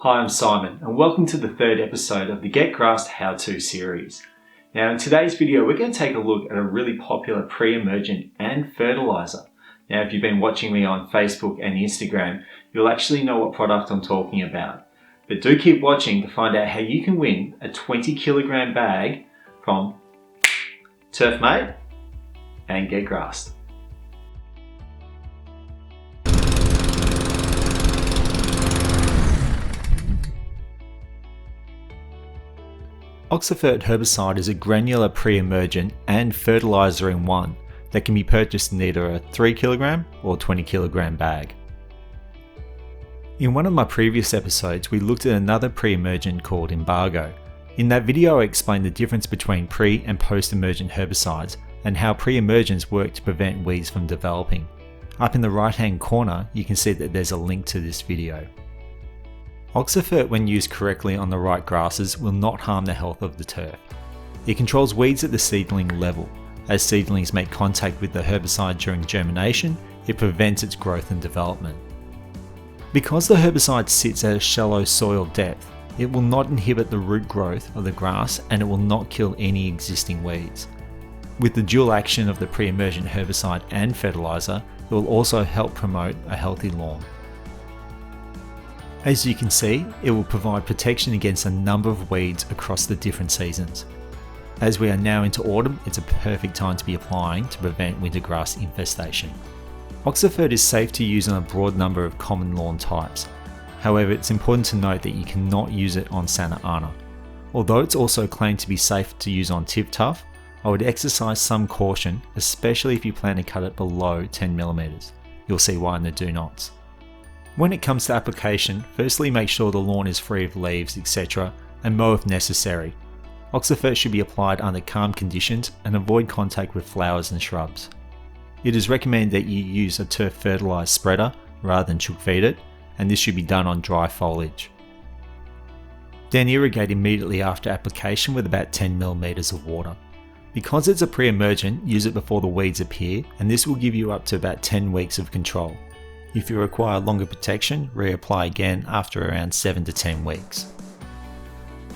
Hi, I'm Simon and welcome to the third episode of the Get Grassed How-To series. Now in today's video we're going to take a look at a really popular pre-emergent and fertiliser. Now if you've been watching me on Facebook and Instagram, you'll actually know what product I'm talking about. But do keep watching to find out how you can win a 20 kilogram bag from Turfmate and Get Grassed. Oxafert herbicide is a granular pre-emergent and fertiliser in one that can be purchased in either a 3 kilogram or 20 kilogram bag. In one of my previous episodes we looked at another pre-emergent called Embargo. In that video I explained the difference between pre and post-emergent herbicides and how pre-emergents work to prevent weeds from developing. Up in the right hand corner you can see that there's a link to this video. Oxafert, when used correctly on the right grasses, will not harm the health of the turf. It controls weeds at the seedling level. As seedlings make contact with the herbicide during germination, it prevents its growth and development. Because the herbicide sits at a shallow soil depth, it will not inhibit the root growth of the grass and it will not kill any existing weeds. With the dual action of the pre-emergent herbicide and fertiliser, it will also help promote a healthy lawn. As you can see, it will provide protection against a number of weeds across the different seasons. As we are now into autumn, it's a perfect time to be applying to prevent winter grass infestation. Oxafert is safe to use on a broad number of common lawn types. However, it's important to note that you cannot use it on Santa Ana. Although it's also claimed to be safe to use on tip tuff, I would exercise some caution, especially if you plan to cut it below 10mm. You'll see why in the do nots. When it comes to application, firstly make sure the lawn is free of leaves, etc. and mow if necessary. Oxafert should be applied under calm conditions and avoid contact with flowers and shrubs. It is recommended that you use a turf fertilised spreader rather than chook feed it, and this should be done on dry foliage. Then irrigate immediately after application with about 10mm of water. Because it's a pre-emergent, use it before the weeds appear, and this will give you up to about 10 weeks of control. If you require longer protection, reapply again after around 7 to 10 weeks.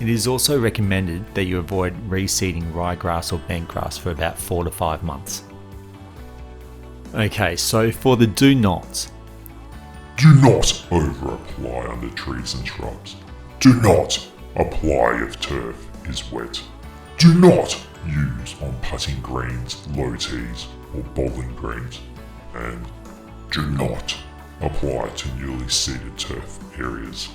It is also recommended that you avoid reseeding ryegrass or bentgrass for about 4 to 5 months. Okay, so for the do nots. Do not over-apply under trees and shrubs. Do not apply if turf is wet. Do not use on putting greens, low tees or bowling greens. And do not apply to newly seeded turf areas.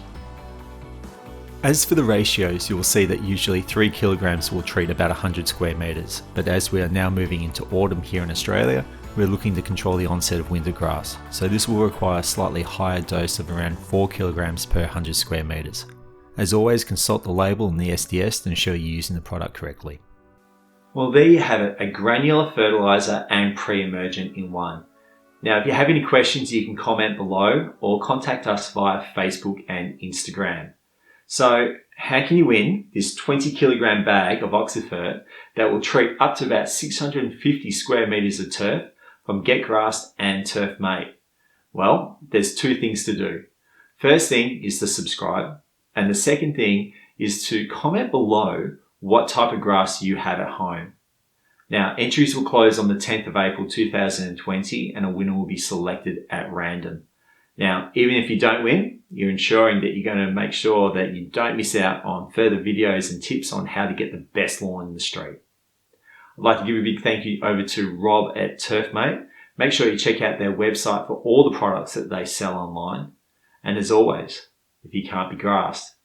As for the ratios, you will see that usually 3 kilograms will treat about 100 square meters, but as we are now moving into autumn here in Australia, we're looking to control the onset of winter grass, so this will require a slightly higher dose of around 4 kilograms per 100 square meters. As always, consult the label and the SDS to ensure you're using the product correctly. Well, there you have it, a granular fertiliser and pre-emergent in one. Now, if you have any questions, you can comment below or contact us via Facebook and Instagram. So, how can you win this 20 kilogram bag of Oxafert that will treat up to about 650 square meters of turf from Get Grassed and Turfmate? Well, there's two things to do. First thing is to subscribe, and the second thing is to comment below what type of grass you have at home. Now, entries will close on the 10th of April 2020 and a winner will be selected at random. Now, even if you don't win, you're ensuring that you're going to make sure that you don't miss out on further videos and tips on how to get the best lawn in the street. I'd like to give a big thank you over to Rob at Turfmate. Make sure you check out their website for all the products that they sell online. And as always, if you can't be grassed,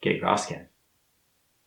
get grass can.